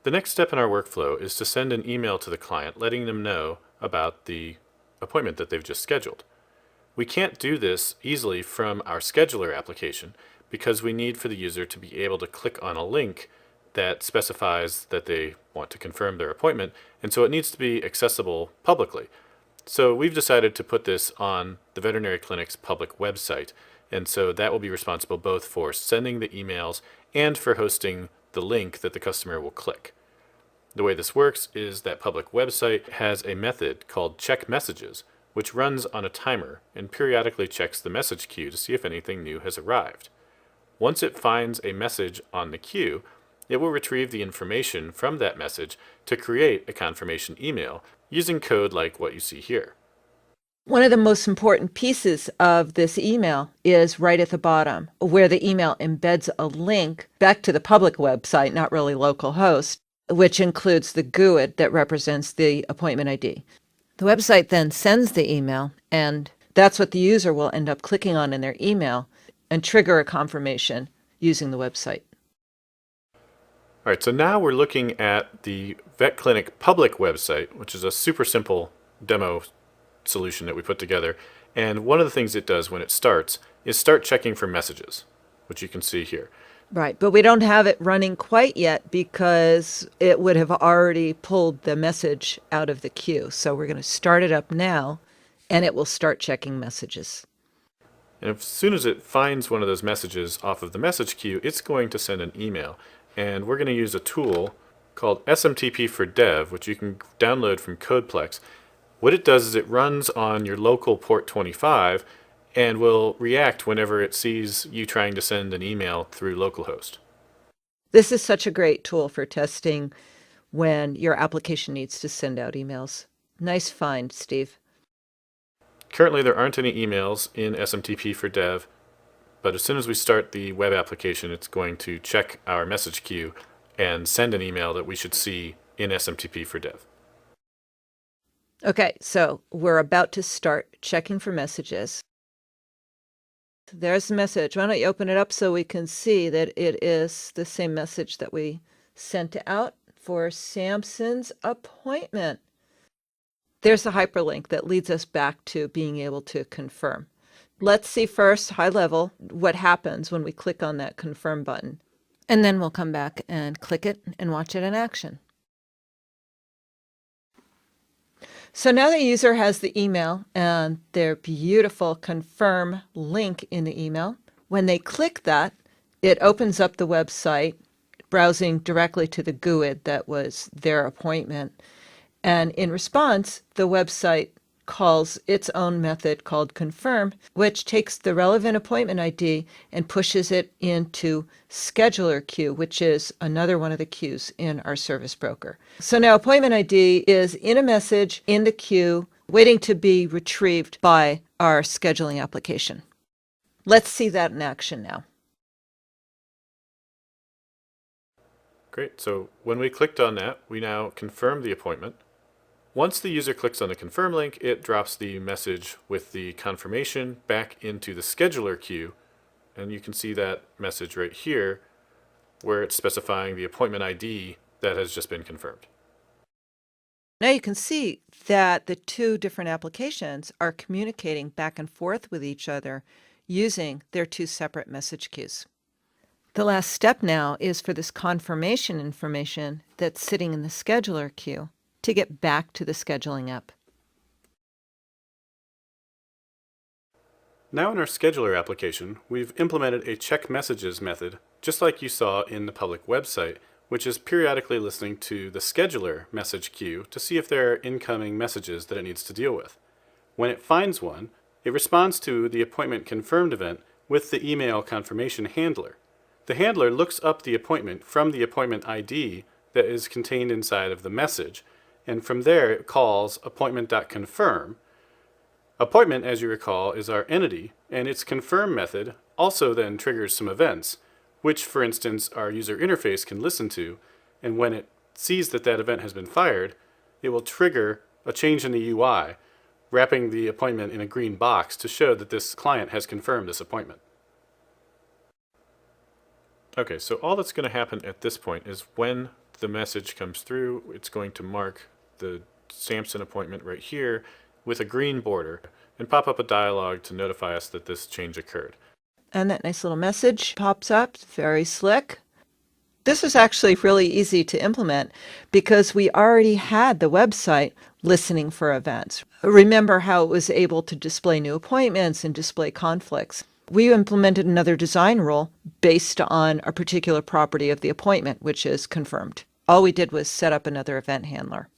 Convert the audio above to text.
The next step in our workflow is to send an email to the client letting them know about the appointment that they've just scheduled. We can't do this easily from our scheduler application because we need for the user to be able to click on a link that specifies that they want to confirm their appointment, and so it needs to be accessible publicly. So we've decided to put this on the veterinary clinic's public website, and so that will be responsible both for sending the emails and for hosting the link that the customer will click. The way this works is that public website has a method called check messages, which runs on a timer and periodically checks the message queue to see if anything new has arrived. Once it finds a message on the queue, it will retrieve the information from that message to create a confirmation email using code like what you see here. One of the most important pieces of this email is right at the bottom, where the email embeds a link back to the public website, not really localhost, which includes the GUID that represents the appointment ID. The website then sends the email, and that's what the user will end up clicking on in their email and trigger a confirmation using the website. All right, so now we're looking at the vet clinic public website, which is a super simple demo solution that we put together. And one of the things it does when it starts is start checking for messages, which you can see here. Right, but we don't have it running quite yet because it would have already pulled the message out of the queue. So we're going to start it up now, and it will start checking messages. And as soon as it finds one of those messages off of the message queue, it's going to send an email. And we're going to use a tool called SMTP for Dev, which you can download from CodePlex. What it does is it runs on your local port 25 and will react whenever it sees you trying to send an email through localhost. This is such a great tool for testing when your application needs to send out emails. Nice find, Steve. Currently, there aren't any emails in SMTP for Dev, but as soon as we start the web application, it's going to check our message queue and send an email that we should see in SMTP for Dev. Okay, so we're about to start checking for messages. There's the message. Why don't you open it up so we can see that it is the same message that we sent out for Samson's appointment. There's a hyperlink that leads us back to being able to confirm. Let's see first, high level, what happens when we click on that confirm button. And then we'll come back and click it and watch it in action. So now the user has the email and their beautiful confirm link in the email. When they click that, it opens up the website, browsing directly to the GUID that was their appointment. And in response, the website calls its own method called confirm, which takes the relevant appointment ID and pushes it into scheduler queue, which is another one of the queues in our service broker. So now appointment ID is in a message in the queue waiting to be retrieved by our scheduling application. Let's see that in action now. Great, so when we clicked on that, we now confirm the appointment. Once the user clicks on the confirm link, it drops the message with the confirmation back into the scheduler queue, and you can see that message right here where it's specifying the appointment ID that has just been confirmed. Now you can see that the two different applications are communicating back and forth with each other using their two separate message queues. The last step now is for this confirmation information that's sitting in the scheduler queue to get back to the scheduling app. Now in our scheduler application, we've implemented a check messages method, just like you saw in the public website, which is periodically listening to the scheduler message queue to see if there are incoming messages that it needs to deal with. When it finds one, it responds to the appointment confirmed event with the email confirmation handler. The handler looks up the appointment from the appointment ID that is contained inside of the message, and from there it calls appointment.confirm. Appointment, as you recall, is our entity, and its confirm method also then triggers some events, which, for instance, our user interface can listen to, and when it sees that that event has been fired, it will trigger a change in the UI, wrapping the appointment in a green box to show that this client has confirmed this appointment. Okay, so all that's going to happen at this point is when the message comes through, it's going to mark the Sampson appointment right here with a green border and pop up a dialog to notify us that this change occurred. And that nice little message pops up. It's very slick. This is actually really easy to implement because we already had the website listening for events. Remember how it was able to display new appointments and display conflicts. We implemented another design rule based on a particular property of the appointment, which is confirmed. All we did was set up another event handler.